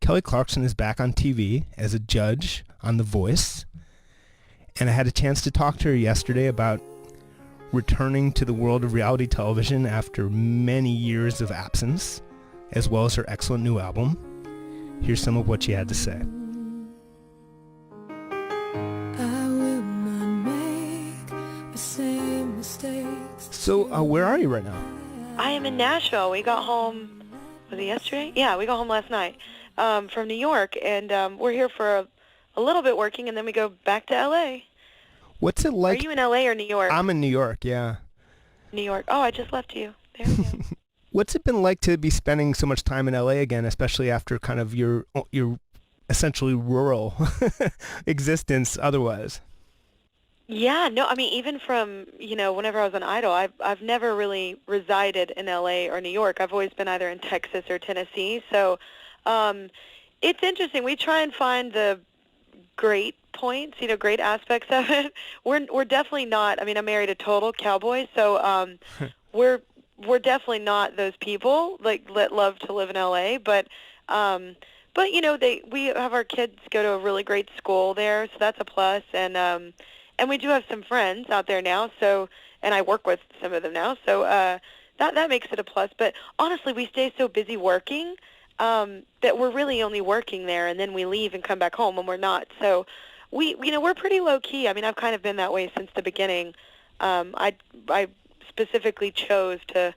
Kelly Clarkson is back on TV as a judge on The Voice. And I had a chance to talk to her yesterday about returning to the world of reality television after many years of absence, as well as her excellent new album. Here's some of what she had to say. So, where are you right now? I am in Nashville. We got home, was it yesterday? Yeah, we got home last night from New York, and we're here for a little bit working, and then we go back to L.A. What's it like? Are you in L.A. or New York? I'm in New York, yeah. New York. Oh, I just left you. There we go. What's it been like to be spending so much time in L.A. again, especially after kind of your essentially rural existence otherwise? Yeah, no, I mean, even from, whenever I was on Idol, I've never really resided in L.A. or New York. I've always been either in Texas or Tennessee. So it's interesting. We try and find the great points, great aspects of it. We're definitely not, I mean, I married a total cowboy, so we're definitely not those people that love to live in L.A., but we have our kids go to a really great school there, so that's a plus, and we do have some friends out there now, and I work with some of them now, so that makes it a plus. But honestly, we stay so busy working that we're really only working there, and then we leave and come back home when we're not. So we're pretty low key. I mean, I've kind of been that way since the beginning. I specifically chose to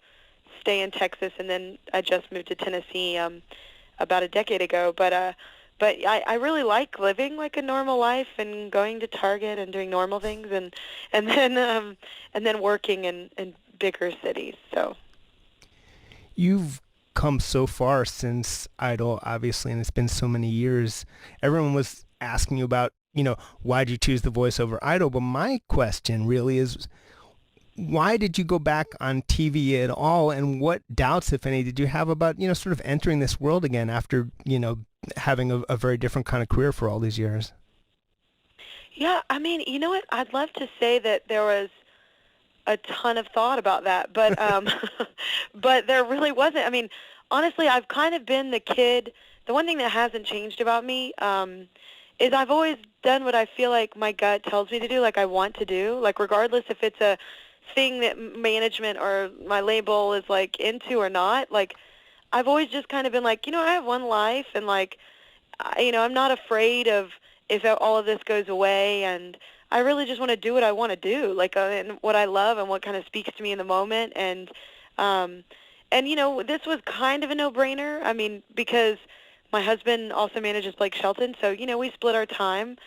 stay in Texas, and then I just moved to Tennessee about a decade ago. But I really like living like a normal life and going to Target and doing normal things and then working in bigger cities. So you've come so far since Idol, obviously, and it's been so many years. Everyone was asking you about, why did you choose The Voice over Idol? But my question really is, why did you go back on TV at all, and what doubts, if any, did you have about, sort of entering this world again after, having a very different kind of career for all these years? Yeah, I mean, you know what? I'd love to say that there was a ton of thought about that, but but there really wasn't. I mean, honestly, I've kind of been the kid. The one thing that hasn't changed about me is I've always done what I feel like my gut tells me to do, like I want to do, like regardless if it's a thing that management or my label is like into or not. Like I've always just kind of been like, I have one life, and like, I'm not afraid of if all of this goes away, and I really just want to do what I want to do, like and what I love and what kind of speaks to me in the moment. And this was kind of a no-brainer. I mean, because my husband also manages Blake Shelton, so we split our time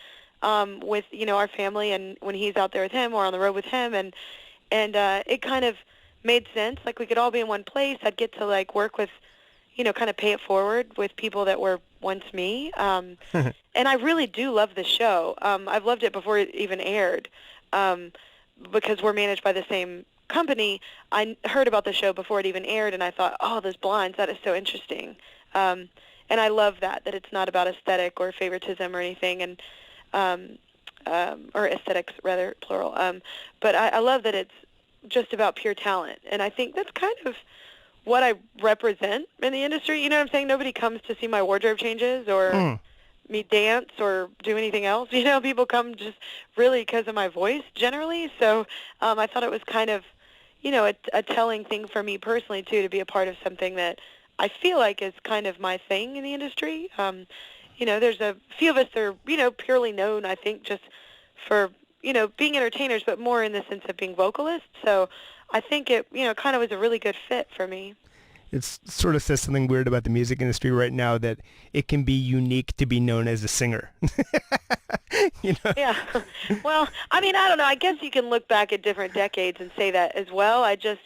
with our family, and when he's out there with him or on the road with him, and it kind of made sense. Like we could all be in one place. I'd get to like work with, kind of pay it forward with people that were once me. And I really do love the show. I've loved it before it even aired because we're managed by the same company. I heard about the show before it even aired, and I thought, oh, those blondes, that is so interesting. And I love that it's not about aesthetic or favoritism or anything, and or aesthetics, rather, plural. But I love that it's just about pure talent. And I think that's kind of what I represent in the industry. You know what I'm saying? Nobody comes to see my wardrobe changes or me dance or do anything else. People come just really because of my voice generally. So I thought it was kind of, a telling thing for me personally, too, to be a part of something that I feel like is kind of my thing in the industry. There's a few of us that are, purely known, I think, just for, being entertainers, but more in the sense of being vocalists. So I think it, kind of was a really good fit for me. It sort of says something weird about the music industry right now, that it can be unique to be known as a singer. Yeah. Well, I mean, I don't know. I guess you can look back at different decades and say that as well. I just,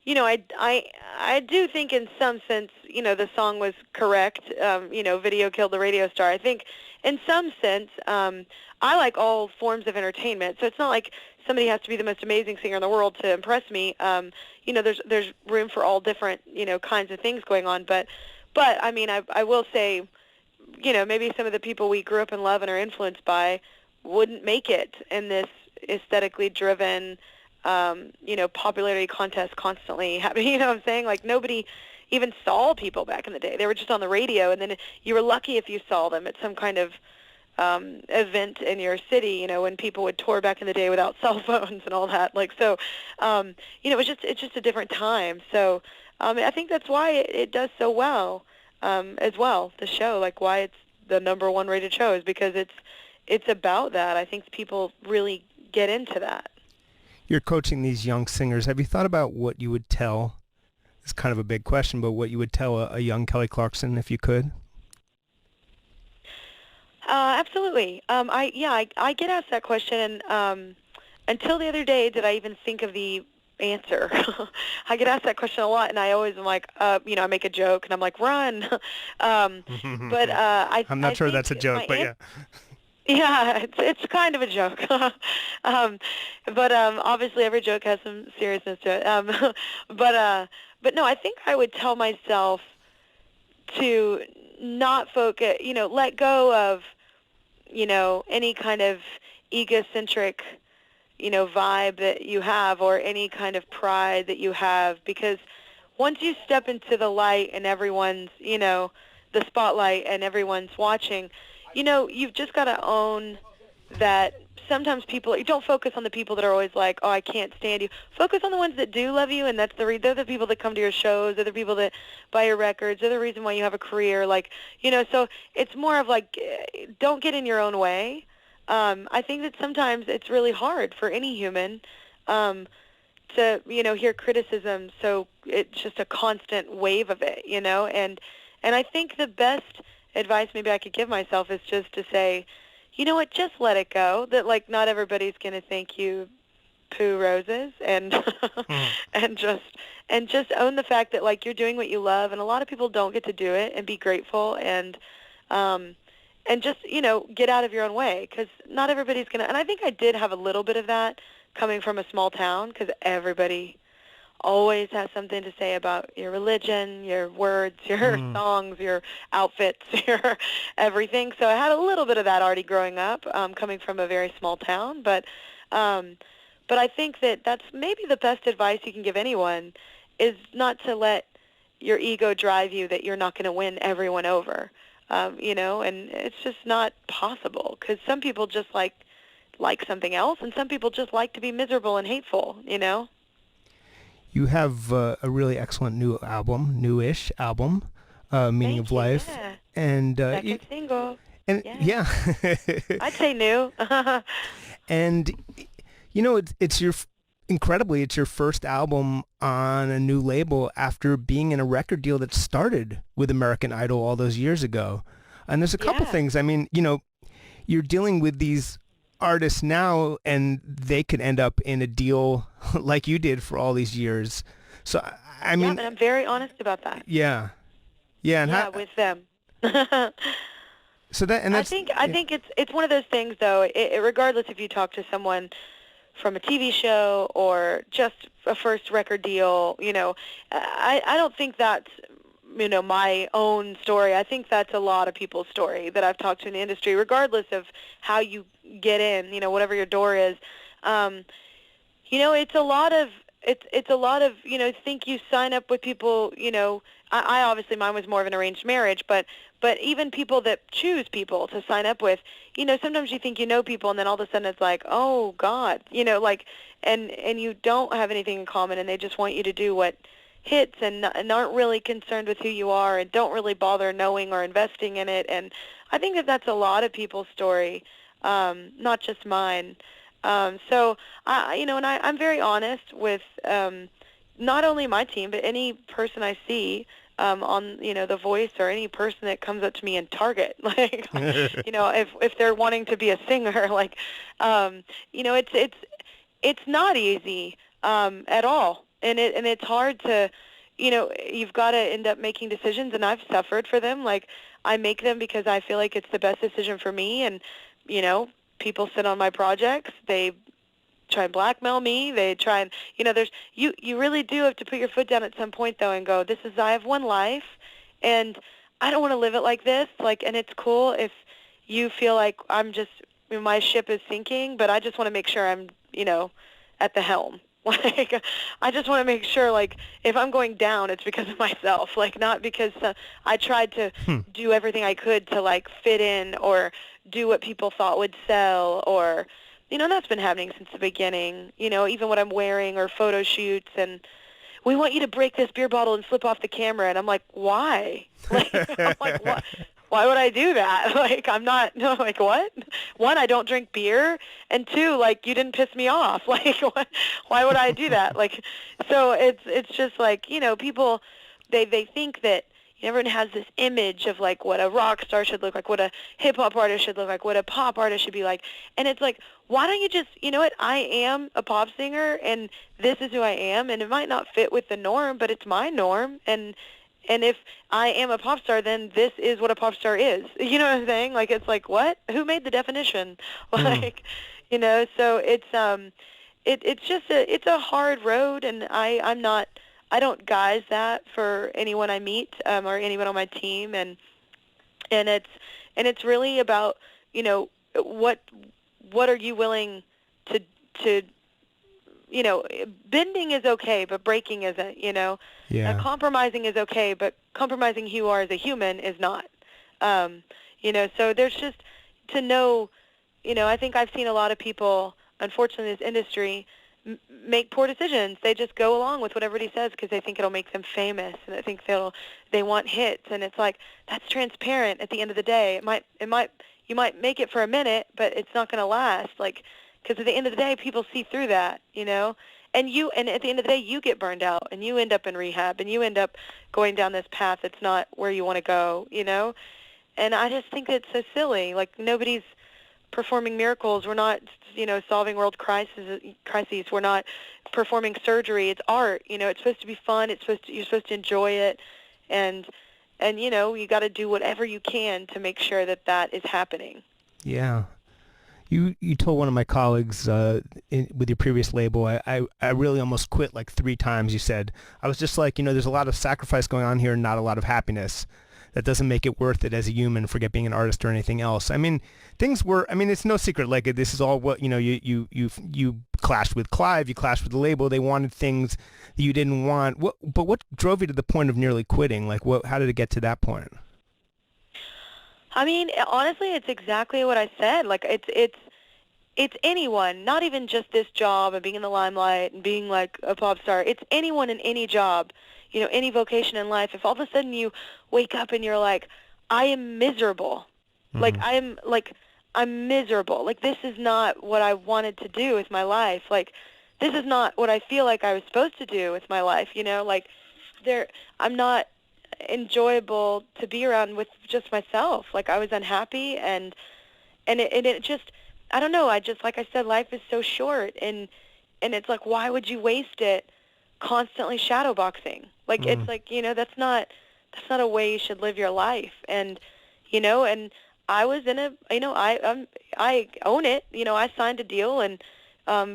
I do think in some sense, the song was correct. Video killed the radio star. I think in some sense, I like all forms of entertainment. So it's not like somebody has to be the most amazing singer in the world to impress me. There's room for all different, kinds of things going on. But I mean, I will say, maybe some of the people we grew up and love and are influenced by wouldn't make it in this aesthetically driven, popularity contest constantly happening. You know what I'm saying? Like nobody, even saw people back in the day. They were just on the radio, and then you were lucky if you saw them at some kind of event in your city, when people would tour back in the day without cell phones and all that. Like, so, it's just a different time. So, I think that's why it does so well, as well, the show, like why it's the number one rated show is because it's about that. I think people really get into that. You're coaching these young singers. Have you thought about what you would tell? It's kind of a big question, but what you would tell a young Kelly Clarkson if you could? Absolutely. I get asked that question, and until the other day did I even think of the answer. I get asked that question a lot, and I always am like, I make a joke, and I'm like, run. But I'm I not sure think that's a joke, but yeah. yeah, it's kind of a joke. But obviously every joke has some seriousness to it. But no, I think I would tell myself to not focus, let go of, any kind of egocentric, vibe that you have or any kind of pride that you have, because once you step into the light and everyone's, the spotlight and everyone's watching, you've just got to own that sometimes people, you don't focus on the people that are always like, oh, I can't stand you. Focus on the ones that do love you, and that's they're the people that come to your shows, they're the people that buy your records, they're the reason why you have a career. Like, so it's more of like, don't get in your own way. I think that sometimes it's really hard for any human to, hear criticism, so it's just a constant wave of it, and I think the best advice maybe I could give myself is just to say, you know what, just let it go, that like not everybody's going to think you poo roses, and and just own the fact that like you're doing what you love, and a lot of people don't get to do it, and be grateful, and just, get out of your own way, because not everybody's going to, and I think I did have a little bit of that coming from a small town, because everybody always has something to say about your religion, your words, your songs, your outfits, your everything. So I had a little bit of that already growing up, coming from a very small town. But I think that that's maybe the best advice you can give anyone, is not to let your ego drive you that you're not going to win everyone over, and it's just not possible, because some people just like something else, and some people just like to be miserable and hateful, You have a really excellent newish album, Meaning Thank of you, Life, yeah. and Second single. and Yeah. yeah, I'd say new. and it's incredibly, it's your first album on a new label after being in a record deal that started with American Idol all those years ago. And there's a couple Yeah. things. I mean, you're dealing with these artists now, and they could end up in a deal like you did for all these years. So I Yeah, mean, and I'm very honest about that. yeah, yeah, and Yeah, with them. I so that and that's think it's one of those things, though. Regardless if you talk to someone from a TV show or just a first record deal, I don't think that's, my own story. I think that's a lot of people's story that I've talked to in the industry, regardless of how you get in, whatever your door is. It's a lot of, think you sign up with people, I obviously, mine was more of an arranged marriage, but even people that choose people to sign up with, sometimes you think you know people, and then all of a sudden it's like, oh God, and you don't have anything in common, and they just want you to do what hits, and aren't really concerned with who you are, and don't really bother knowing or investing in it. And I think that that's a lot of people's story, not just mine. So I'm very honest with not only my team, but any person I see on The Voice, or any person that comes up to me in Target, like if they're wanting to be a singer, like it's not easy at all, and it's hard to, you've got to end up making decisions, and I've suffered for them. Like, I make them because I feel like it's the best decision for me, and people sit on my projects, they try and blackmail me, they try and, there's, you really do have to put your foot down at some point, though, and go, I have one life, and I don't want to live it like this, like, and it's cool if you feel like I'm just, my ship is sinking, but I just want to make sure I'm, at the helm. Like, I just want to make sure, like, if I'm going down, it's because of myself, like, not because I tried to Hmm. do everything I could to, like, fit in or do what people thought would sell or, that's been happening since the beginning, even what I'm wearing or photo shoots and we want you to break this beer bottle and flip off the camera. And I'm like, why? Like, I'm like, what? Why would I do that? Like, I'm not, no, like, what? One, I don't drink beer. And two, like, you didn't piss me off. Like, what, why would I do that? Like, so it's just like, people, they think that everyone has this image of like what a rock star should look like, what a hip hop artist should look like, what a pop artist should be like. And it's like, why don't you just, you know what? I am a pop singer and this is who I am and it might not fit with the norm, but it's my norm and if I am a pop star, then this is what a pop star is. You know what I'm saying? Like it's like what? Who made the definition? Hmm. Like, so it's just it's a hard road and I don't guise that for anyone I meet or anyone on my team and it's really about you know what what are you willing to to bending is okay but breaking isn't. Yeah. Compromising is okay but compromising who you are as a human is not. um so there's just to know. I think I've seen a lot of people, unfortunately, in this industry make poor decisions. They just go along with what everybody says because they think it'll make them famous, and they think they want hits. And it's like that's transparent. At the end of the day, you might make it for a minute, but it's not going to last. Like because at the end of the day, people see through that, and at the end of the day, you get burned out, and you end up in rehab, and you end up going down this path that's not where you want to go. And I just think it's so silly. Like nobody's performing miracles. We're not, solving world crises. We're not performing surgery. It's art. It's supposed to be fun. You're supposed to enjoy it, and you got to do whatever you can to make sure that that is happening. Yeah. You told one of my colleagues with your previous label, I really almost quit like 3 times. You said I was just like, there's a lot of sacrifice going on here and not a lot of happiness. That doesn't make it worth it as a human. Forget being an artist or anything else. I mean, things were. I mean, it's no secret. Like this is all what you clashed with Clive. You clashed with the label. They wanted things that you didn't want. But what drove you to the point of nearly quitting? Like what? How did it get to that point? I mean, honestly, it's exactly what I said. Like it's anyone, not even just this job and being in the limelight and being like a pop star. It's anyone in any job, any vocation in life. If all of a sudden you wake up and you're like, I am miserable. Like Hmm. I'm miserable. Like this is not what I wanted to do with my life. Like this is not what I feel like I was supposed to do with my life, like I'm not enjoyable to be around with just myself. Like I was unhappy and it just I don't know, I just like I said, life is so short and it's like why would you waste it constantly shadowboxing? Like it's Mm. like, that's not a way you should live your life. And I was in a I own it. I signed a deal and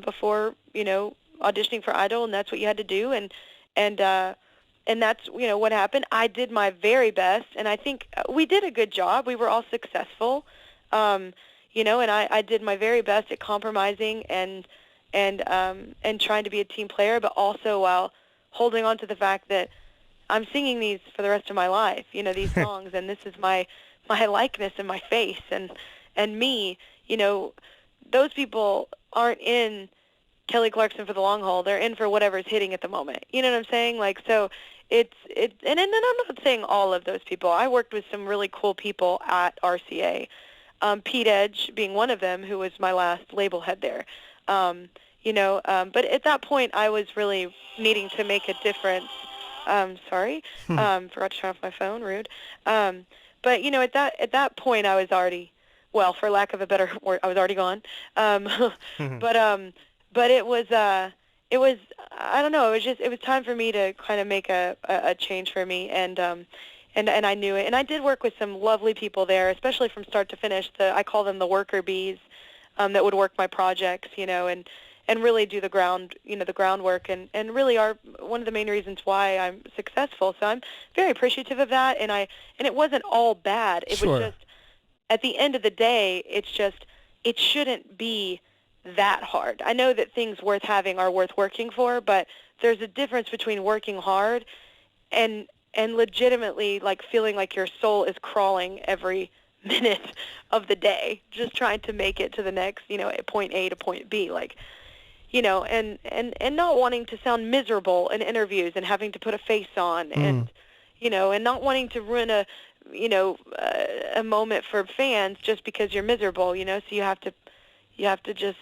before, auditioning for Idol and that's what you had to do and and that's what happened. I did my very best and I think we did a good job. We were all successful. Um and I did my very best at compromising and trying to be a team player, but also while holding on to the fact that I'm singing these for the rest of my life, these songs, and this is my likeness and my face and me. Those people aren't in Kelly Clarkson for the long haul. They're in for whatever's hitting at the moment. You know what I'm saying? Like so. And I'm not saying all of those people. I worked with some really cool people at RCA. Pete Edge being one of them, who was my last label head there. But at that point, I was really needing to make a difference. Sorry, forgot to turn off my phone. Rude. But at that point, I was already, well, for lack of a better word, I was already gone. Um, but but it was I don't know. It was time for me to kind of make a change for me and I knew it. And I did work with some lovely people there, especially from start to finish. I call them the worker bees, that would work my projects, and really do the groundwork, and really are one of the main reasons why I'm successful. So I'm very appreciative of that, and it wasn't all bad. It was Sure. just at the end of the day, it shouldn't be that hard. I know that things worth having are worth working for, but there's a difference between working hard and legitimately like feeling like your soul is crawling every minute of the day, just trying to make it to the next, point A to point B, like, and not wanting to sound miserable in interviews and having to put a face on, Mm. and not wanting to ruin a moment for fans just because you're miserable, so you have to just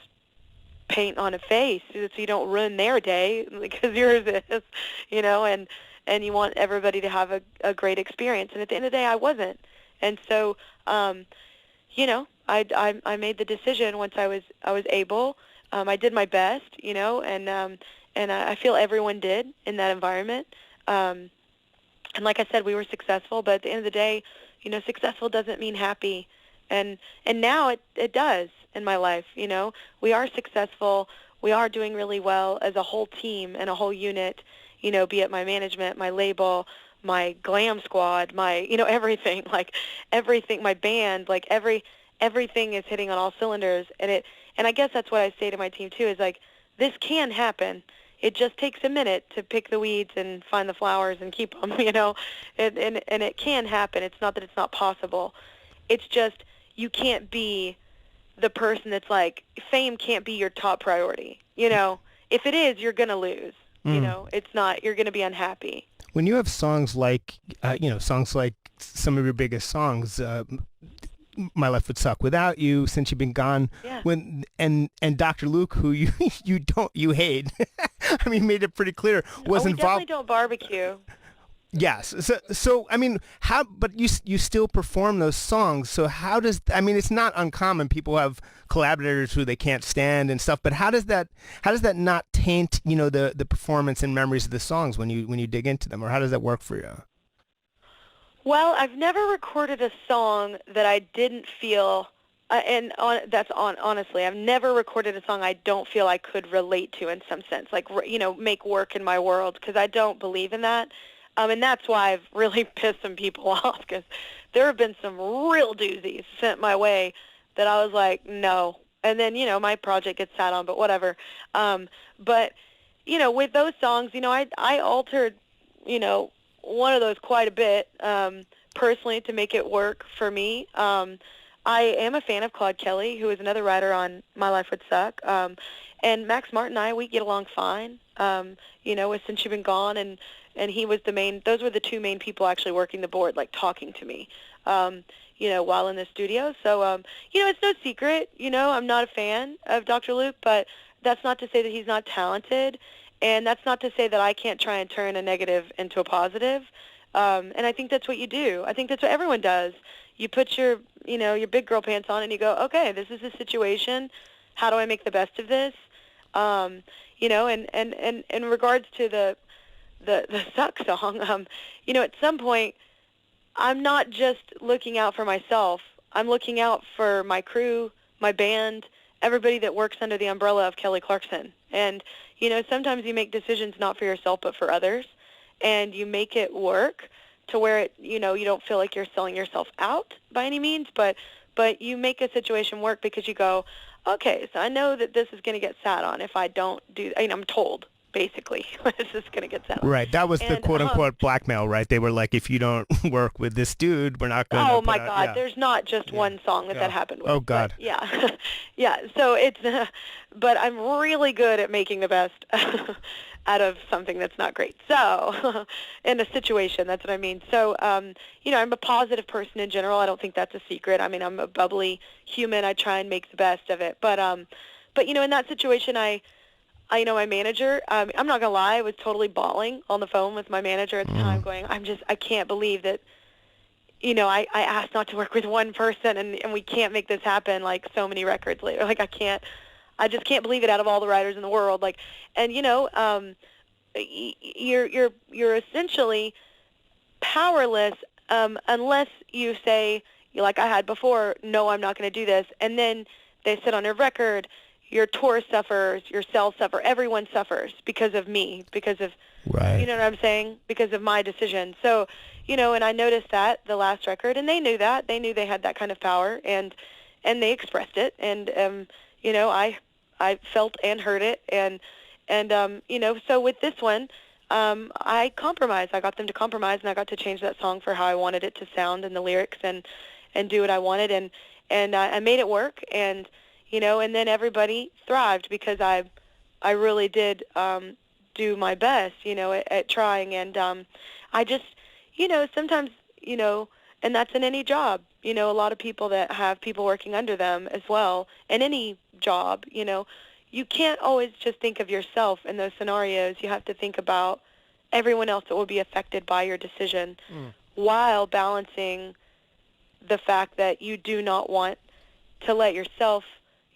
paint on a face so you don't ruin their day because yours is, and you want everybody to have a great experience. And at the end of the day, I wasn't. And so, I made the decision once I was able. I did my best, and I feel everyone did in that environment. And like I said, we were successful, but at the end of the day, successful doesn't mean happy. And now it does in my life, We are successful. We are doing really well as a whole team and a whole unit, be it my management, my label, my glam squad, my, everything, like everything, my band, like everything is hitting on all cylinders. And I guess that's what I say to my team too, is like, this can happen. It just takes a minute to pick the weeds and find the flowers and keep them, and it can happen. It's not that it's not possible. It's just you can't be the person that's like, fame can't be your top priority. If it is, you're going to lose. Mm. It's not, you're going to be unhappy. When you have songs like, songs like some of your biggest songs, My Life Would Suck Without You, Since You've Been Gone, Yeah. and Dr. Luke, who you hate, I mean, made it pretty clear, was we involved. definitely don't barbecue. Yes. So I mean, but you still perform those songs. So how does, I mean, it's not uncommon. People have collaborators who they can't stand and stuff, but how does that not taint, the performance and memories of the songs when you dig into them, or how does that work for you? Well, I've never recorded a song that I didn't feel, honestly, I've never recorded a song I don't feel I could relate to in some sense, like, make work in my world, because I don't believe in that. And that's why I've really pissed some people off, because there have been some real doozies sent my way that I was like, no. And then, my project gets sat on, but whatever. But, with those songs, I altered, one of those quite a bit, personally, to make it work for me. I am a fan of Claude Kelly, who is another writer on My Life Would Suck. And Max Martin and I, we get along fine, with Since You've Been Gone, and he was those were the two main people actually working the board, like talking to me, while in the studio. So, it's no secret, I'm not a fan of Dr. Luke, but that's not to say that he's not talented. And that's not to say that I can't try and turn a negative into a positive. And I think that's what you do. I think that's what everyone does. You put your big girl pants on and you go, okay, this is the situation. How do I make the best of this? And in regards to the suck song, at some point, I'm not just looking out for myself. I'm looking out for my crew, my band, everybody that works under the umbrella of Kelly Clarkson. And, sometimes you make decisions not for yourself but for others, and you make it work to where it, you don't feel like you're selling yourself out by any means, but you make a situation work because you go, okay, so I know that this is going to get sat on if I don't do, I'm told, basically, this is going to get sat on. Right. That was the quote-unquote blackmail, right? They were like, if you don't work with this dude, we're not going to. Oh, my God. Yeah. There's not just one song that happened with. Oh, God. But, yeah. Yeah. So it's, but I'm really good at making the best out of something that's not great. So in a situation, that's what I mean. So, I'm a positive person in general. I don't think that's a secret. I mean, I'm a bubbly human. I try and make the best of it. But in that situation, my manager, I'm not going to lie, I was totally bawling on the phone with my manager at the time going, I can't believe that, I asked not to work with one person and we can't make this happen like so many records later. Like I just can't believe it out of all the writers in the world. Like, and you're essentially powerless unless you say, like I had before, no, I'm not going to do this. And then they sit on your record, your tour suffers, your sales suffer, everyone suffers because of me, because of, right. You know what I'm saying? Because of my decision. So, and I noticed that the last record, and they knew that. They knew they had that kind of power, and they expressed it. And, I I felt and heard it, and you know, so with this one, I compromised. I got them to compromise, and I got to change that song for how I wanted it to sound and the lyrics, and do what I wanted, and I made it work, and you know, and then everybody thrived because I really did do my best, you know, at trying, and I just, you know, sometimes, you know, and that's in any job, you know, a lot of people that have people working under them as well, in any job, you know, you can't always just think of yourself in those scenarios. You have to think about everyone else that will be affected by your decision, while balancing the fact that you do not want to let yourself,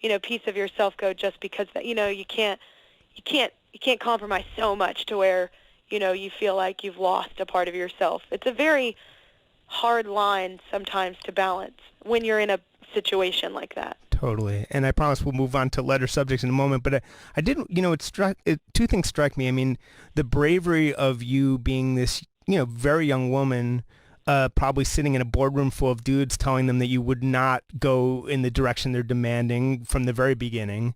you know, piece of yourself go just because that, you know, you can't compromise so much to where, you know, you feel like you've lost a part of yourself. It's a very hard line sometimes to balance when you're in a situation like that. Totally. And I promise we'll move on to lighter subjects in a moment. But I didn't, you know, two things struck me. I mean, the bravery of you being this, you know, very young woman, probably sitting in a boardroom full of dudes telling them that you would not go in the direction they're demanding from the very beginning.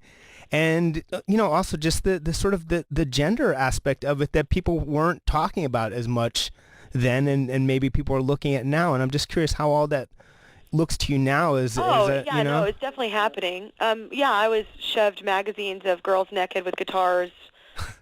And, you know, also just the sort of the gender aspect of it that people weren't talking about as much then, and maybe people are looking at now. And I'm just curious how all that looks to you now. Yeah, you know? no, it's definitely happening. Yeah, I was shoved magazines of girls naked with guitars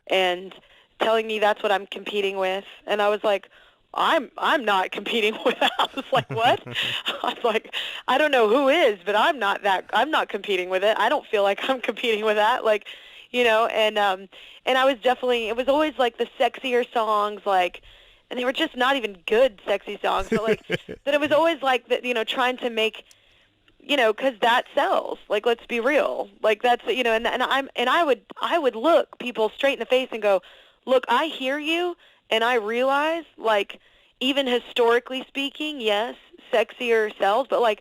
and telling me that's what I'm competing with. And I was like, I'm not competing with that. I was like, what? I was like, I don't know who is, but I'm not competing with it. I don't feel like I'm competing with that. Like, you know, and I was definitely, it was always like the sexier songs, like, and they were just not even good sexy songs, but like, that it was always like that, you know, trying to make, you know, 'cause that sells. Like, let's be real. Like, that's, you know, and I would look people straight in the face and go, look, I hear you. And I realize, like, even historically speaking, yes, sexier sells, but, like,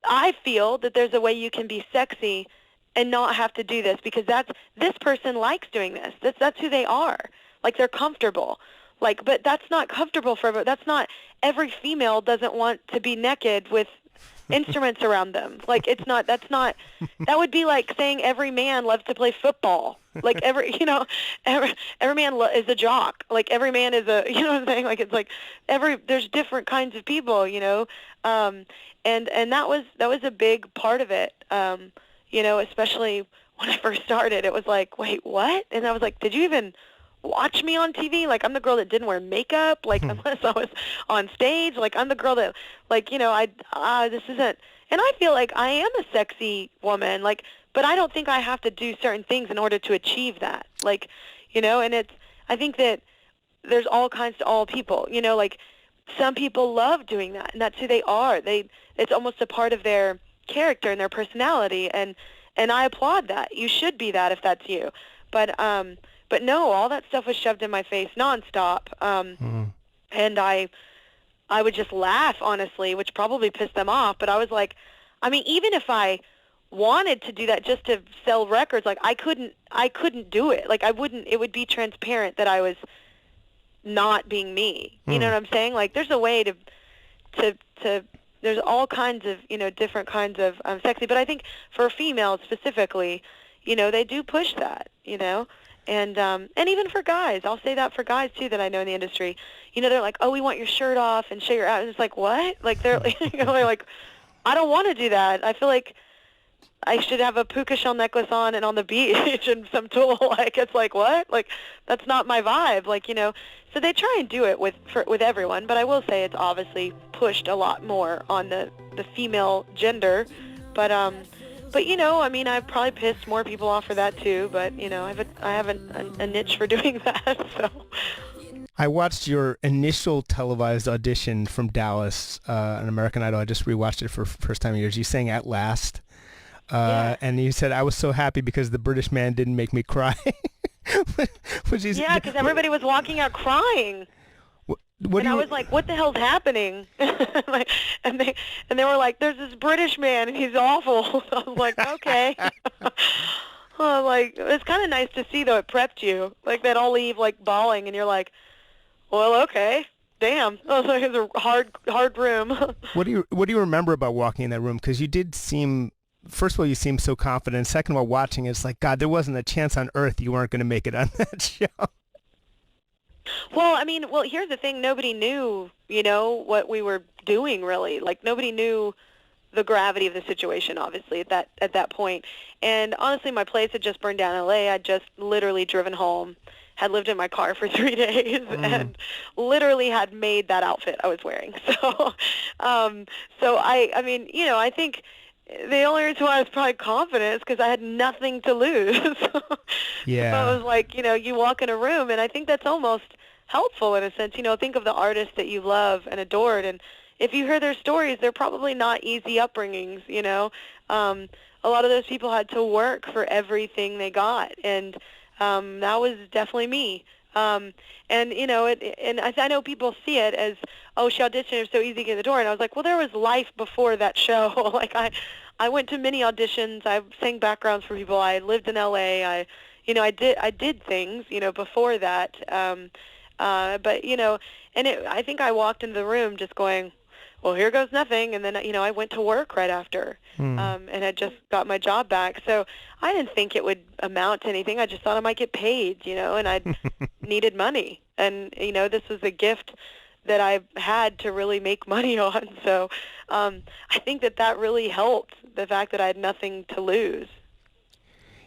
I feel that there's a way you can be sexy and not have to do this because this person likes doing this. That's who they are. Like, they're comfortable. Like, but that's not comfortable for everyone. That's not, every female doesn't want to be naked with instruments around them. Like, that's not, that would be like saying every man loves to play football. Like, every man is a jock. Like, every man is a, you know what I'm saying? Like, it's like there's different kinds of people, you know? And that was a big part of it. You know, especially when I first started, it was like, wait, what? And I was like, did you even watch me on TV? Like, I'm the girl that didn't wear makeup, like, unless I was on stage. Like, I'm the girl that, like, you know, this isn't, and I feel like I am a sexy woman, like, but I don't think I have to do certain things in order to achieve that. Like, you know, and I think that there's all kinds to all people, you know, like, some people love doing that, and that's who they are. It's almost a part of their character and their personality, and I applaud that. You should be that if that's you. But no, all that stuff was shoved in my face nonstop. And I would just laugh, honestly, which probably pissed them off. But I was like, I mean, even if I wanted to do that just to sell records, like, I couldn't do it. Like, it would be transparent that I was not being me. You know what I'm saying? Like, there's a way to there's all kinds of, you know, different kinds of sexy. But I think for females specifically, you know, they do push that, you know. And even for guys, I'll say that for guys too that I know in the industry, you know, they're like, oh, we want your shirt off and show your ass. And it's like, what? Like, they're, you know, they're like, I don't want to do that. I feel like I should have a puka shell necklace on and on the beach and some tulle. Like, it's like, what? Like, that's not my vibe. Like, you know, so they try and do it with everyone. But I will say it's obviously pushed a lot more on the female gender. But, you know, I mean, I've probably pissed more people off for that, too. But, you know, I have a niche for doing that, so. I watched your initial televised audition from Dallas on American Idol. I just rewatched it for the first time in years. You sang At Last. Yeah. And you said, I was so happy because the British man didn't make me cry. Yeah, because everybody was walking out crying. And I was like, what the hell's happening? Like, and they were like, there's this British man, and he's awful. So I was like, okay. Like, it's kind of nice to see, though. It prepped you. Like, they'd all leave, like, bawling, and you're like, well, okay. Damn. I was like, it's a hard room. What do you remember about walking in that room? Because you did seem first of all, you seem so confident. Second of all, watching it's like, God, there wasn't a chance on earth you weren't going to make it on that show. Well, I mean, well, here's the thing. Nobody knew, what we were doing really. Like nobody knew the gravity of the situation, obviously, at that point. And honestly, my place had just burned down in LA. I'd just literally driven home, had lived in my car for 3 days, and literally had made that outfit I was wearing. So I mean, I think the only reason why I was probably confident is because I had nothing to lose. So I Yeah. was like, you walk in a room, and I think that's almost helpful in a sense. Think of the artists that you love and adored, and if you hear their stories, they're probably not easy upbringings. A lot of those people had to work for everything they got, and that was definitely me. And I know people see it as, oh, she auditioned, it was so easy to get in the door, and I was like, well, there was life before that show. Like I went to many auditions, I sang backgrounds for people, I lived in LA, I did things, before that. But I think I walked into the room just going, well, here goes nothing. And then, I went to work right after, Hmm. and had just got my job back. So I didn't think it would amount to anything. I just thought I might get paid, and I needed money. And, this was a gift that I had to really make money on. So I think that really helped, the fact that I had nothing to lose.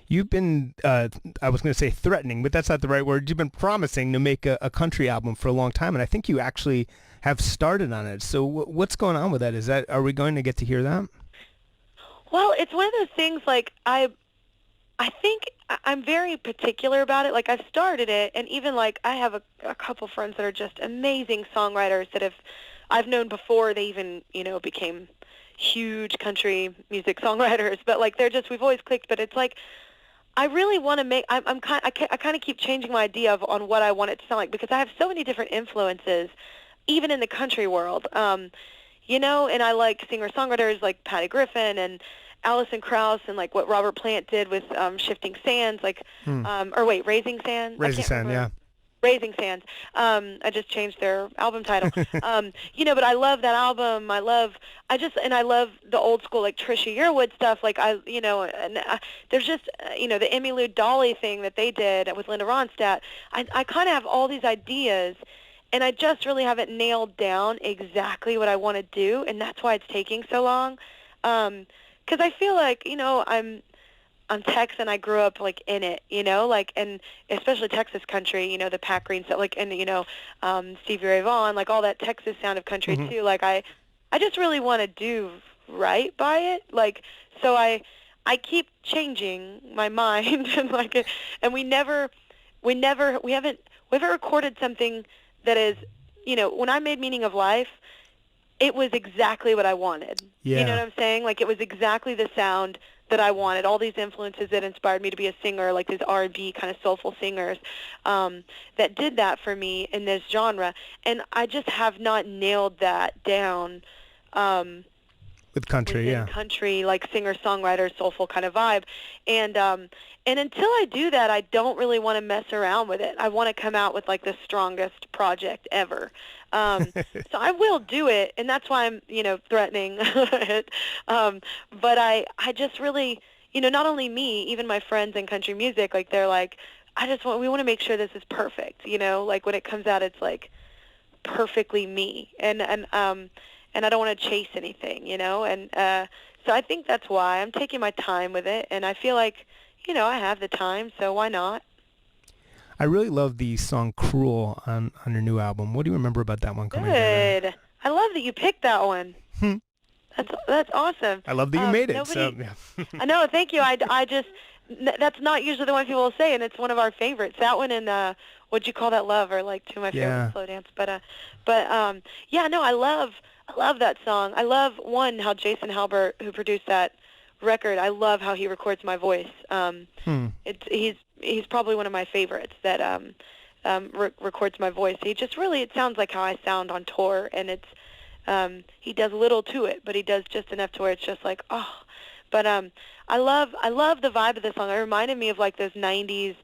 You've been, I was going to say threatening, but that's not the right word. You've been promising to make a country album for a long time, and I think you actually have started on it. So what's going on with that? Are we going to get to hear that? Well, it's one of those things, like, I think I'm very particular about it. Like, I've started it, and even, like, I have a couple friends that are just amazing songwriters that I've known before they even, became huge country music songwriters. But, like, we've always clicked, but it's like, I really want to make, I kind of keep changing my idea on what I want it to sound like, because I have so many different influences, even in the country world. And I like singer-songwriters like Patty Griffin and Alison Krauss, and like what Robert Plant did with Shifting Sands, like, Hmm. or wait, Raising Sands? I Raising can't Sun, remember. yeah. Raising Sands. I just changed their album title. But I love that album. I love the old school, like Trisha Yearwood stuff. Like there's just, the Emmylou Dolly thing that they did with Linda Ronstadt. I kind of have all these ideas, and I just really haven't nailed down exactly what I want to do, and that's why it's taking so long. Because I feel like, I'm Texan. I grew up like in it, like, and especially Texas country, the Pat Green stuff, like, and Stevie Ray Vaughan, like all that Texas sound of country Hmm. too. Like I just really want to do right by it, like, so I keep changing my mind, and like, and we haven't recorded something that is, when I made Meaning of Life, it was exactly what I wanted. You know Yeah. what I'm saying? Like, it was exactly the sound that I wanted. All these influences that inspired me to be a singer, like these R&B kind of soulful singers, that did that for me in this genre. And I just have not nailed that down. Um, With country, Within yeah. country, like singer-songwriter, soulful kind of vibe. And until I do that, I don't really want to mess around with it. I want to come out with like the strongest project ever. So I will do it, and that's why I'm, threatening it. But I just really, not only me, even my friends in country music, like they're like, we want to make sure this is perfect. Like when it comes out, it's like perfectly me, and I don't want to chase anything, and so I think that's why I'm taking my time with it, and I feel like, I have the time, so why not? I really love the song "Cruel" on your new album. What do you remember about that one coming together? Good. I love that you picked that one. Hmm. That's awesome. I love that you made it. So Nobody. yeah. I know. Thank you. I just that's not usually the one people will say, and it's one of our favorites. That one and What'd You Call That Love are like two of my favorite Yeah. slow dance. But yeah, no, I love that song. I love one how Jason Halbert, who produced that record, I love how he records my voice. Hmm. He's probably one of my favorites that records my voice. He just really, it sounds like how I sound on tour, and he does little to it, but he does just enough to where it's just like, oh. But I love the vibe of the song. It reminded me of like those '90s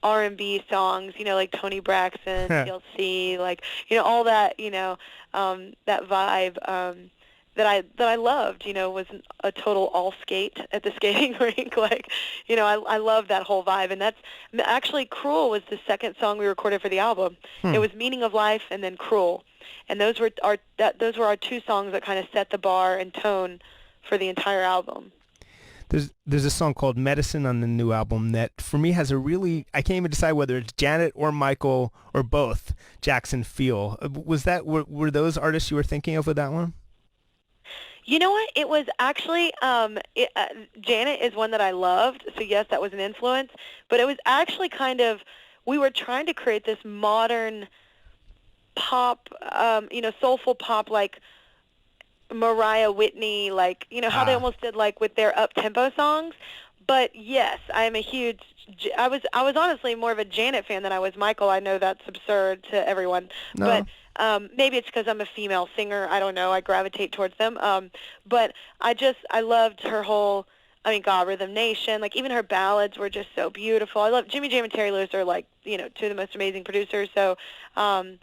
R&B songs, like Tony Braxton, TLC, like, all that, that vibe. that I loved, was a total all skate at the skating rink. Like, I love that whole vibe. And that's actually Cruel was the second song we recorded for the album. It Hmm. was Meaning of Life and then Cruel. And those were our two songs that kind of set the bar and tone for the entire album. There's a song called Medicine on the new album that for me has a really, I can't even decide whether it's Janet or Michael or both Jackson feel. Were those artists you were thinking of with that one? You know what? It was actually Janet is one that I loved, so yes, that was an influence. But it was actually kind of we were trying to create this modern pop, soulful pop like Mariah Whitney, like how they Ah, almost did like with their up-tempo songs. But yes, I am a huge. I was honestly more of a Janet fan than I was Michael. I know that's absurd to everyone, but no. maybe it's because I'm a female singer. I don't know. I gravitate towards them. But I loved her whole. I mean, God, Rhythm Nation, like even her ballads were just so beautiful. I love Jimmy Jam and Terry Lewis are like two of the most amazing producers. So, I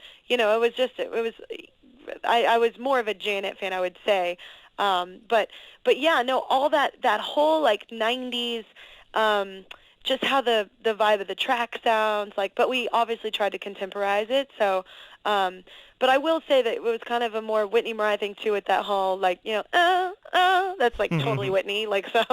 was more of a Janet fan, I would say. But yeah, no, all that whole like 90s, just how the vibe of the track sounds like, but we obviously tried to contemporize it. So, but I will say that it was kind of a more Whitney Mariah thing too, with that whole like, that's like totally Whitney, like so,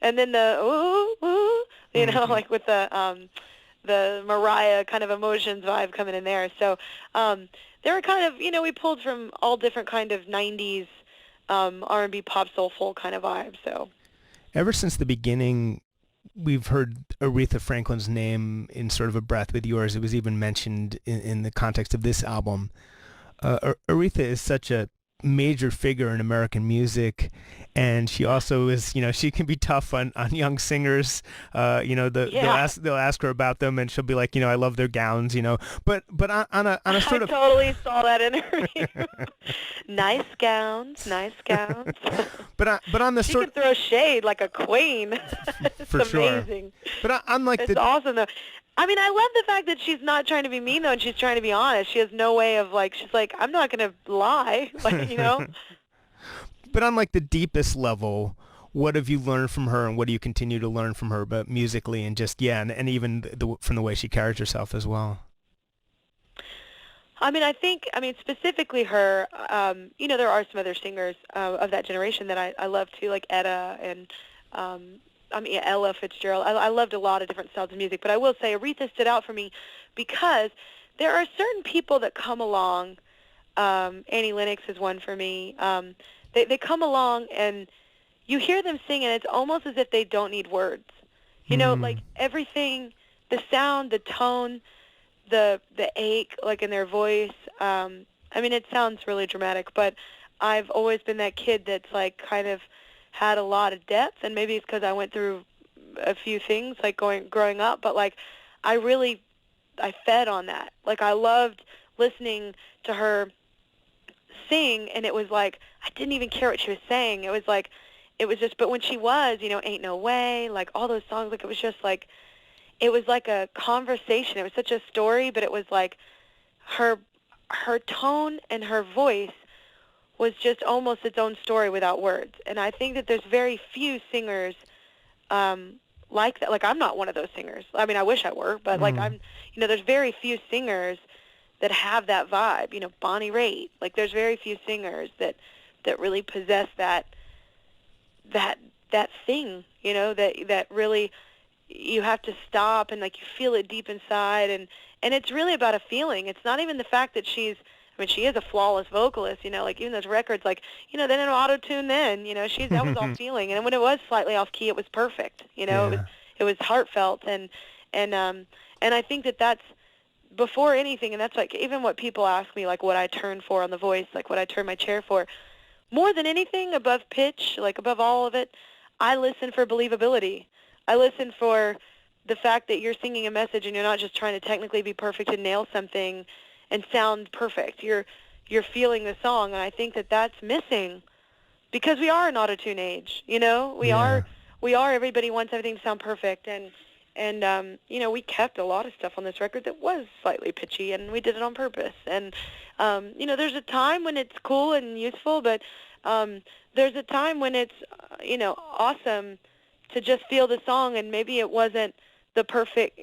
and then the ooh, ooh, like with the Mariah kind of emotions vibe coming in there. So there were kind of, we pulled from all different kind of 90s R&B pop soulful kind of vibes. So Ever since the beginning, we've heard Aretha Franklin's name in sort of a breath with yours. It was even mentioned in the context of this album. Aretha is such a major figure in American music, and she also is, she can be tough on young singers. They'll yeah, ask her about them, and she'll be like, I love their gowns. But on a I sort of totally saw that interview. Nice gowns, nice gowns. but on the She sort can throw shade like a queen. It's for sure. amazing. But on like It's the awesome though. I mean, I love the fact that she's not trying to be mean though, and she's trying to be honest. She has no way of like, she's like, I'm not gonna lie, like. but on like the deepest level, what have you learned from her, and what do you continue to learn from her, but musically and just and even from the way she carries herself as well? I mean, specifically her, there are some other singers of that generation that I love too, like Etta and, Ella Fitzgerald. I loved a lot of different styles of music, but I will say Aretha stood out for me because there are certain people that come along. Annie Lennox is one for me. They come along and you hear them sing, and it's almost as if they don't need words. Like Hmm. everything, the sound, the tone, the ache like in their voice. I mean, it sounds really dramatic, but I've always been that kid that's like kind of had a lot of depth, and maybe it's because I went through a few things like growing up, but like I fed on that. Like I loved listening to her sing, and it was like I didn't even care what she was saying. It was like it was just, but when she was, Ain't No Way, like all those songs, like it was just like it was like a conversation. It was such a story, but it was like her her tone and her voice was just almost its own story without words. And I think that there's very few singers like that. Like I'm not one of those singers. I mean, I wish I were, but like Hmm. there's very few singers that have that vibe. Bonnie Raitt. Like there's very few singers that really possess that that thing. That really you have to stop and like you feel it deep inside, and it's really about a feeling. It's not even the fact that she is a flawless vocalist, like even those records, like, they didn't auto-tune then, that was all feeling. And when it was slightly off key, it was perfect. Yeah. It was heartfelt. And, and I think that that's before anything, and that's like even what people ask me, like what I turn for on the voice, like what I turn my chair for, more than anything above pitch, like above all of it, I listen for believability. I listen for the fact that you're singing a message and you're not just trying to technically be perfect and nail something and sound perfect. You're feeling the song, and I think that that's missing because we are an auto-tune age. We are Yeah. everybody wants everything to sound perfect, and we kept a lot of stuff on this record that was slightly pitchy, and we did it on purpose. And there's a time when it's cool and useful, but There's a time when it's, awesome to just feel the song, and maybe it wasn't the perfect,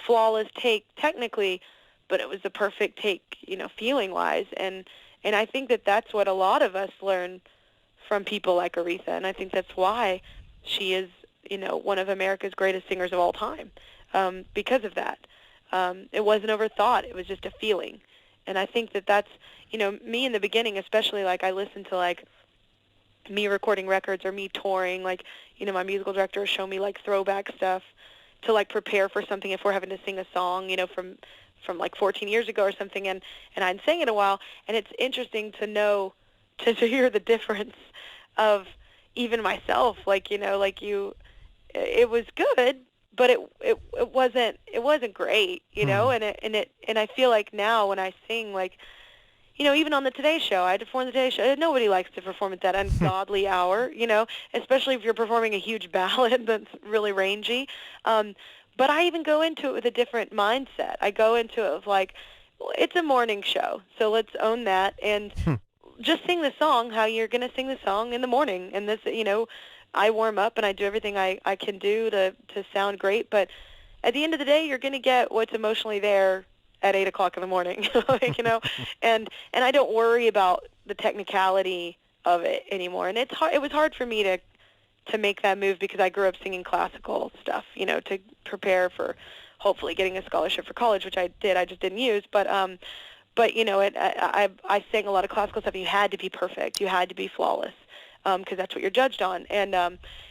flawless take technically, but it was the perfect take, feeling-wise. And I think that that's what a lot of us learn from people like Aretha, and I think that's why she is, one of America's greatest singers of all time, because of that. It wasn't overthought. It was just a feeling. And I think that that's, me in the beginning, especially, like, I listened to, like, me recording records or me touring, like, my musical director will show me, like, throwback stuff to, like, prepare for something if we're having to sing a song, from like 14 years ago or something, and I hadn't sang in a while, and it's interesting to know, to hear the difference of even myself, like, it was good, but it wasn't great, Hmm. and I feel like now when I sing, like, even on the Today Show, I had to perform the Today Show. Nobody likes to perform at that ungodly hour, especially if you're performing a huge ballad that's really rangy. Um, but I even go into it with a different mindset. I go into it with, like, well, it's a morning show, so let's own that and just sing the song how you're going to sing the song in the morning. And this, I warm up and I do everything I can do to sound great, but at the end of the day, you're going to get what's emotionally there at 8 o'clock in the morning, like, and I don't worry about the technicality of it anymore. And it was hard for me to make that move because I grew up singing classical stuff, to prepare for hopefully getting a scholarship for college, which I did. I just didn't use, but I sang a lot of classical stuff. You had to be perfect. You had to be flawless, because that's what you're judged on. And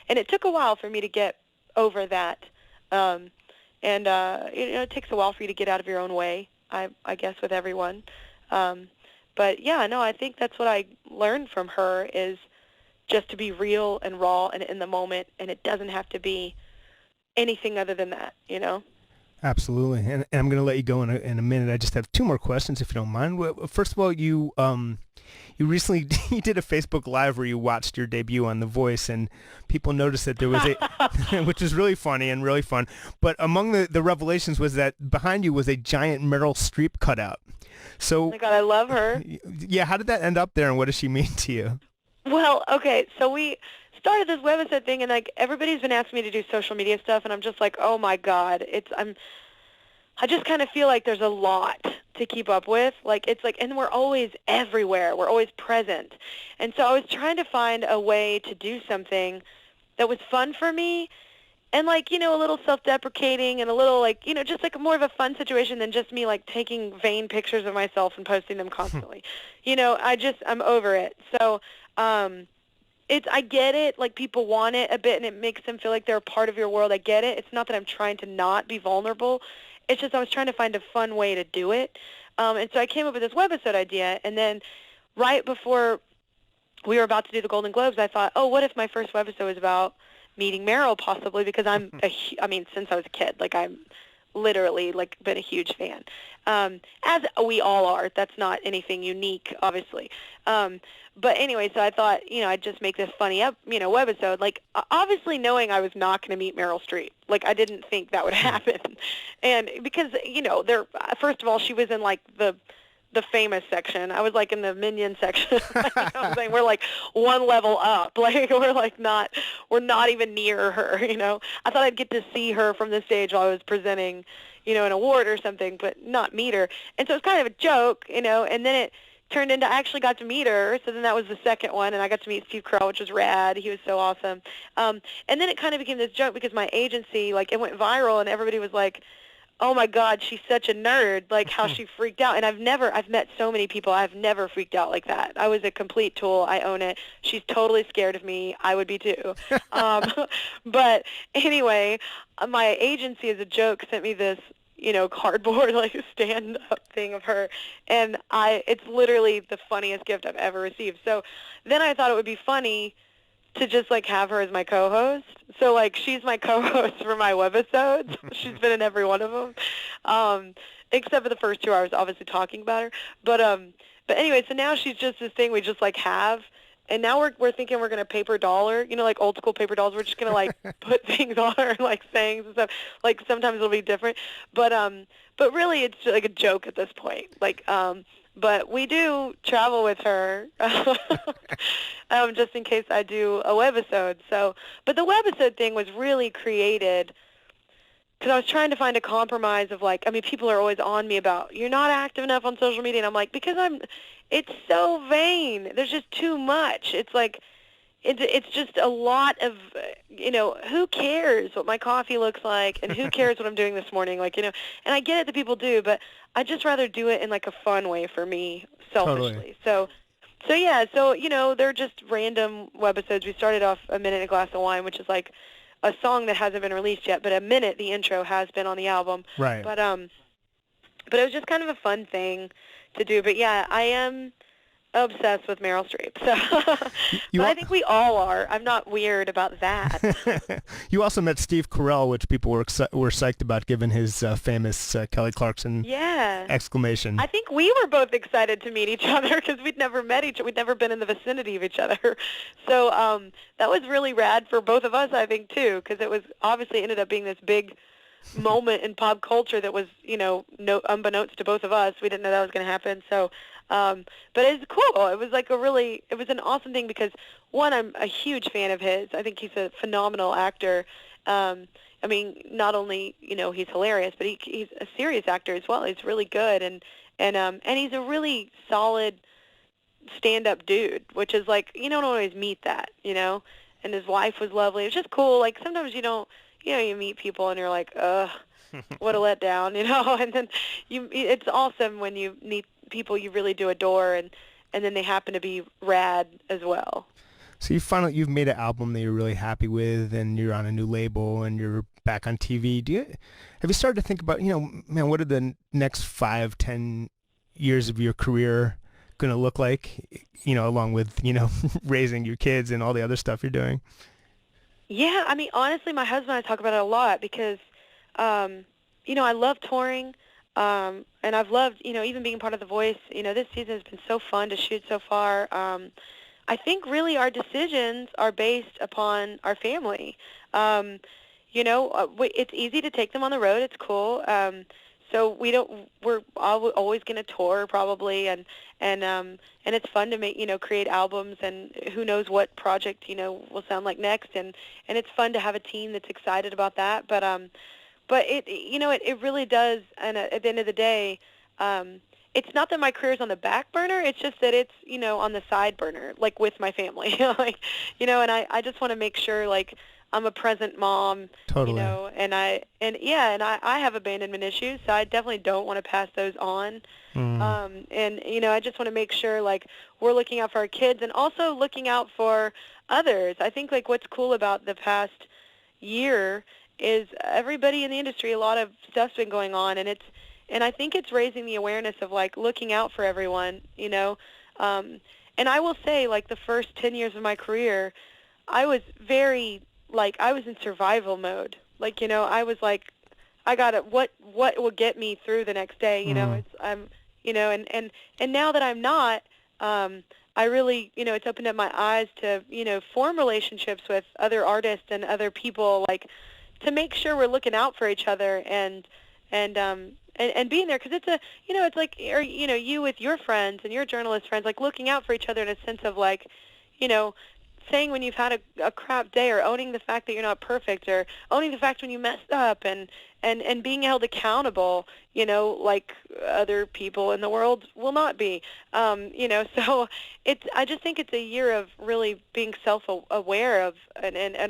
it took a while for me to get over that. Um, and it takes a while for you to get out of your own way, I guess, with everyone. Um, but yeah, no, I think that's what I learned from her is just to be real and raw and in the moment, and it doesn't have to be anything other than that. Absolutely, and I'm going to let you go in a minute. I just have two more questions, if you don't mind. First of all, you recently you did a Facebook Live where you watched your debut on The Voice, and people noticed that there was a, which was really funny and really fun. But among the revelations was that behind you was a giant Meryl Streep cutout. Oh So, my God, I love her. yeah, how did that end up there, and what does she mean to you? Well, okay, so we started this webisode thing, and, like, everybody's been asking me to do social media stuff, and I'm just like, oh my God, I just kind of feel like there's a lot to keep up with. Like, it's like, and we're always everywhere. We're always present. And so I was trying to find a way to do something that was fun for me and, like, a little self-deprecating and a little, like, just like more of a fun situation than just me, like, taking vain pictures of myself and posting them constantly. I'm over it. So, I get it, like, people want it a bit and it makes them feel like they're a part of your world. I get it. It's not that I'm trying to not be vulnerable. It's just I was trying to find a fun way to do it. And so I came up with this webisode idea, and then right before we were about to do the Golden Globes, I thought, oh, what if my first webisode was about meeting Meryl possibly, because I mean, since I was a kid, like, I'm literally, like, been a huge fan, as we all are. That's not anything unique, obviously. But anyway, so I thought, I'd just make this funny webisode, like, obviously knowing I was not going to meet Meryl Streep. Like, I didn't think that would happen. And because, first of all, she was in, like, the famous section. I was, like, in the minion section. Like, I'm saying? We're, like, one level up. Like, we're not even near her. I thought I'd get to see her from the stage while I was presenting, an award or something, but not meet her. And so it was kind of a joke, and then it turned into I actually got to meet her. So then that was the second one, and I got to meet Steve Carell, which was rad. He was so awesome. And then it kind of became this joke because my agency, like, it went viral, and everybody was like, oh my God, she's such a nerd, like how she freaked out. And I've met so many people, I've never freaked out like that. I was a complete tool. I own it. She's totally scared of me. I would be too. Um, but anyway, my agency as a joke sent me this, cardboard, like, stand-up thing of her. And it's literally the funniest gift I've ever received. So then I thought it would be funny to just, like, have her as my co-host. So, like, she's my co-host for my webisodes. She's been in every one of them, except for the first 2 hours, obviously talking about her. But anyway, so now she's just this thing we just, like, have. And now we're thinking we're gonna paper doll her, like old school paper dolls. We're just gonna, like, put things on her, like sayings and stuff. Like, sometimes it'll be different, but really it's just like a joke at this point. Like, but we do travel with her, just in case I do a webisode. So, but the webisode thing was really created because I was trying to find a compromise of like, I mean, people are always on me about you're not active enough on social media, and I'm like, because it's so vain. There's just too much. It's like, it's just a lot of, who cares what my coffee looks like, and who cares what I'm doing this morning, like, and I get it that people do, but I'd just rather do it in like a fun way for me, Totally. selfishly. So yeah, so they're just random webisodes. We started off A Minute and a Glass of Wine, which is like a song that hasn't been released yet, but A Minute, the intro, has been on the album. Right. But it was just kind of a fun thing to do. But yeah, I am obsessed with Meryl Streep. So, You but I al- think we all are. I'm not weird about that. you also met Steve Carell, which people were psyched about, given his famous Kelly Clarkson Yeah. exclamation. I think we were both excited to meet each other because we'd never met each other. We'd never been in the vicinity of each other. So that was really rad for both of us, I think, too, because it was obviously ended up being this big moment in pop culture that was, no unbeknownst to both of us. We didn't know that was going to happen. So, but it's cool. It was like it was an awesome thing because, one, I'm a huge fan of his. I think he's a phenomenal actor. I mean, not only, he's hilarious, but he's a serious actor as well. He's really good, and he's a really solid stand-up dude, which is like, you don't always meet that, and his wife was lovely. It was just cool. Like, sometimes you don't, you meet people and you're like, ugh, what a letdown, and then it's awesome when you meet people you really do adore, and then they happen to be rad as well. So you've made an album that you're really happy with, and you're on a new label, and you're back on TV. Have you started to think about, man, what are the next 5, 10 years of your career going to look like, along with, raising your kids and all the other stuff you're doing? Yeah, I mean, honestly, my husband and I talk about it a lot because, I love touring, and I've loved, even being part of The Voice. This season has been so fun to shoot so far. I think really our decisions are based upon our family. It's easy to take them on the road. It's cool. So we're always going to tour probably, and it's fun to make, create albums, and who knows what project, will sound like next. And it's fun to have a team that's excited about that. But it really does. And at the end of the day, it's not that my career's on the back burner. It's just that it's, on the side burner, like with my family, like, and I just want to make sure, like, I'm a present mom, Totally. and I have abandonment issues, so I definitely don't want to pass those on. And I just want to make sure, like, we're looking out for our kids and also looking out for others. I think, like, what's cool about the past year is everybody in the industry, a lot of stuff's been going on, and I think it's raising the awareness of, like, looking out for everyone, and I will say, like, the first 10 years of my career, I was very, like, I was in survival mode. Like, I was like, I gotta, what will get me through the next day, and now that I'm not, I really, it's opened up my eyes to, form relationships with other artists and other people, like, to make sure we're looking out for each other and being there, because it's it's like, or, you with your friends and your journalist friends, like, looking out for each other in a sense of, like, saying when you've had a crap day, or owning the fact that you're not perfect, or owning the fact when you messed up, and being held accountable, like other people in the world will not be. So I just think it's a year of really being self-aware of,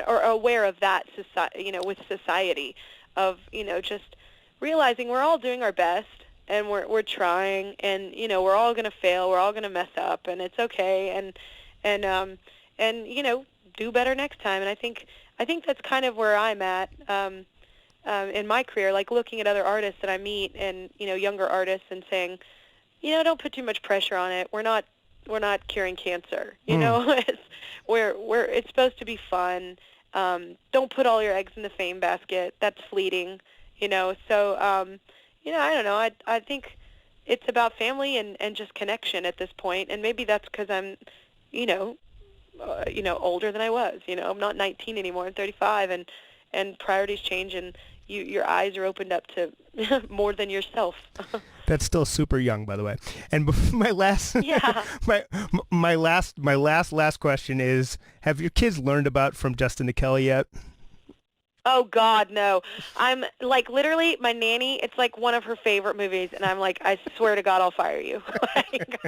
or aware of that society, with society, of, just realizing we're all doing our best, and we're trying, and, we're all going to fail, we're all going to mess up, and it's okay, and do better next time. And I think that's kind of where I'm at in my career, like, looking at other artists that I meet, and, younger artists, and saying, don't put too much pressure on it. We're not curing cancer. It's supposed to be fun. Don't put all your eggs in the fame basket. That's fleeting. So I don't know. I think it's about family and just connection at this point. And maybe that's because I'm, older than I was. I'm not 19 anymore. I'm 35, and priorities change, and your eyes are opened up to more than yourself. That's still super young, by the way. And my last, Yeah. my last question is: have your kids learned about From Justin to Kelly yet? Oh God, no. I'm like literally my nanny, it's like one of her favorite movies and I'm like, I swear to God I'll fire you. Like,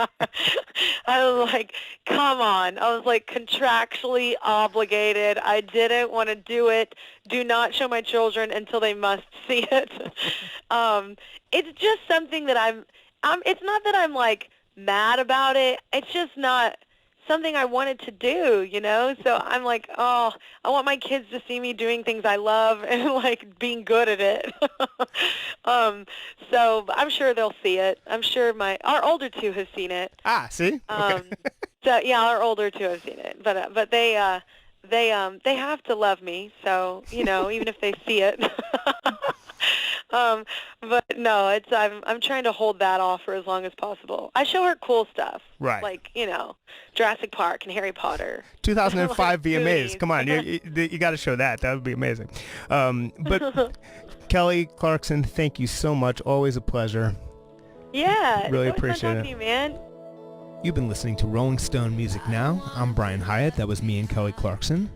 I was like, come on. I was like contractually obligated. I didn't want to do it. Do not show my children until they must see it. It's just something that it's not that I'm like mad about it. It's just not something I wanted to do, you know? So I'm like, oh, I want my kids to see me doing things I love and like being good at it. um, so I'm sure they'll see it. I'm sure our older two have seen it. Ah, see? Okay. So yeah, our older two have seen it, but they have to love me. So you know, even if they see it. But no, I'm trying to hold that off for as long as possible. I show her cool stuff, Right. like you know, Jurassic Park and Harry Potter. 2005 Like VMAs. Goonies. Come on, you got to show that. That would be amazing. But Kelly Clarkson, thank you so much. Always a pleasure. Yeah, Really it's always fun appreciate talking it. to you, man. You've been listening to Rolling Stone Music Now. I'm Brian Hyatt. That was me and Kelly Clarkson.